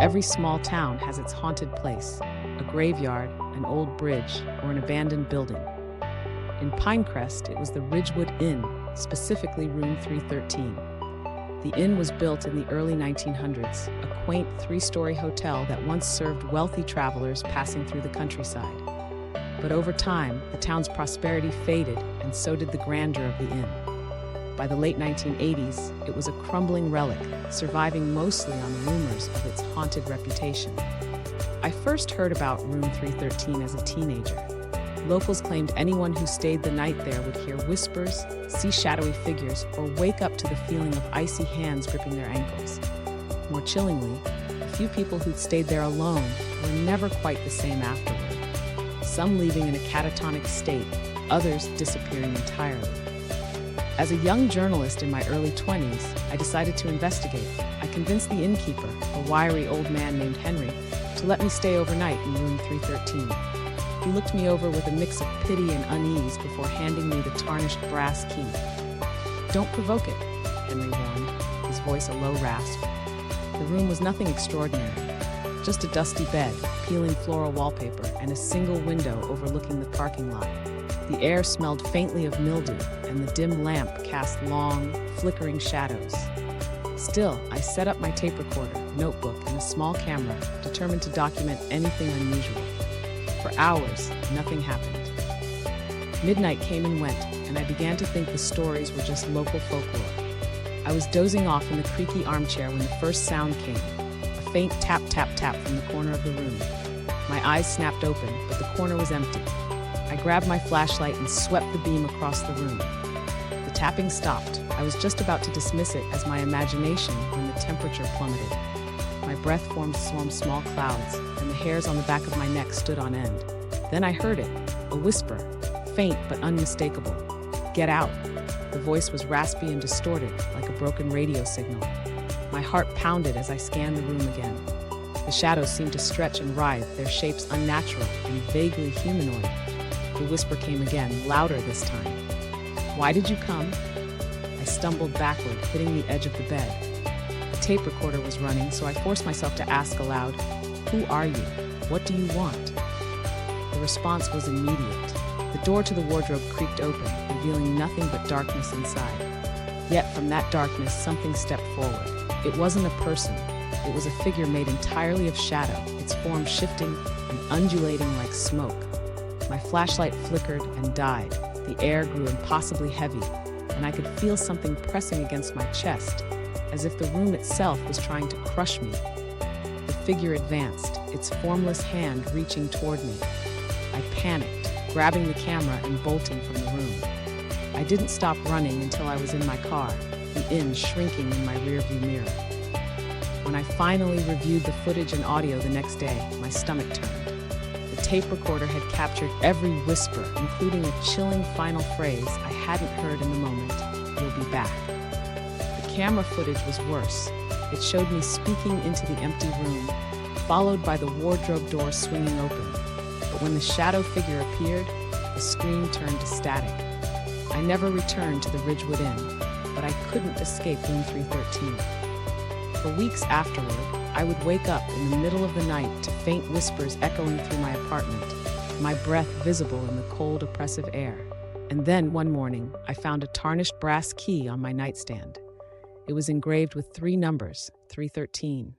Every small town has its haunted place, a graveyard, an old bridge, or an abandoned building. In Pinecrest, it was the Ridgewood Inn, specifically room 313. The inn was built in the early 1900s, a quaint three-story hotel that once served wealthy travelers passing through the countryside. But over time, the town's prosperity faded, and so did the grandeur of the inn. By the late 1980s, it was a crumbling relic, surviving mostly on rumors of its haunted reputation. I first heard about room 313 as a teenager. Locals claimed anyone who stayed the night there would hear whispers, see shadowy figures, or wake up to the feeling of icy hands gripping their ankles. More chillingly, a few people who'd stayed there alone were never quite the same afterward. Some leaving in a catatonic state, others disappearing entirely. As a young journalist in my early 20s, I decided to investigate. I convinced the innkeeper, a wiry old man named Henry, to let me stay overnight in room 313. He looked me over with a mix of pity and unease before handing me the tarnished brass key. "Don't provoke it," Henry warned, his voice a low rasp. The room was nothing extraordinary, just a dusty bed, peeling floral wallpaper, and a single window overlooking the parking lot. The air smelled faintly of mildew, and the dim lamp cast long, flickering shadows. Still, I set up my tape recorder, notebook, and a small camera, determined to document anything unusual. For hours, nothing happened. Midnight came and went, and I began to think the stories were just local folklore. I was dozing off in the creaky armchair when the first sound came, a faint tap, tap, tap from the corner of the room. My eyes snapped open, but the corner was empty. I grabbed my flashlight and swept the beam across the room. The tapping stopped. I was just about to dismiss it as my imagination when the temperature plummeted. My breath formed small clouds, and the hairs on the back of my neck stood on end. Then I heard it, a whisper, faint but unmistakable. "Get out." The voice was raspy and distorted, like a broken radio signal. My heart pounded as I scanned the room again. The shadows seemed to stretch and writhe, their shapes unnatural and vaguely humanoid. The whisper came again, louder this time. "Why did you come?" I stumbled backward, hitting the edge of the bed. The tape recorder was running, so I forced myself to ask aloud, "Who are you? What do you want?" The response was immediate. The door to the wardrobe creaked open, revealing nothing but darkness inside. Yet from that darkness, something stepped forward. It wasn't a person. It was a figure made entirely of shadow, its form shifting and undulating like smoke. My flashlight flickered and died. The air grew impossibly heavy, and I could feel something pressing against my chest, as if the room itself was trying to crush me. The figure advanced, its formless hand reaching toward me. I panicked, grabbing the camera and bolting from the room. I didn't stop running until I was in my car, the inn shrinking in my rearview mirror. When I finally reviewed the footage and audio the next day, my stomach turned. The tape recorder had captured every whisper, including a chilling final phrase I hadn't heard in the moment, "You'll be back." The camera footage was worse. It showed me speaking into the empty room, followed by the wardrobe door swinging open. But when the shadow figure appeared, the screen turned to static. I never returned to the Ridgewood Inn, but I couldn't escape room 313. For weeks afterward, I would wake up in the middle of the night to faint whispers echoing through my apartment, my breath visible in the cold, oppressive air. And then, one morning, I found a tarnished brass key on my nightstand. It was engraved with 3 numbers, 313.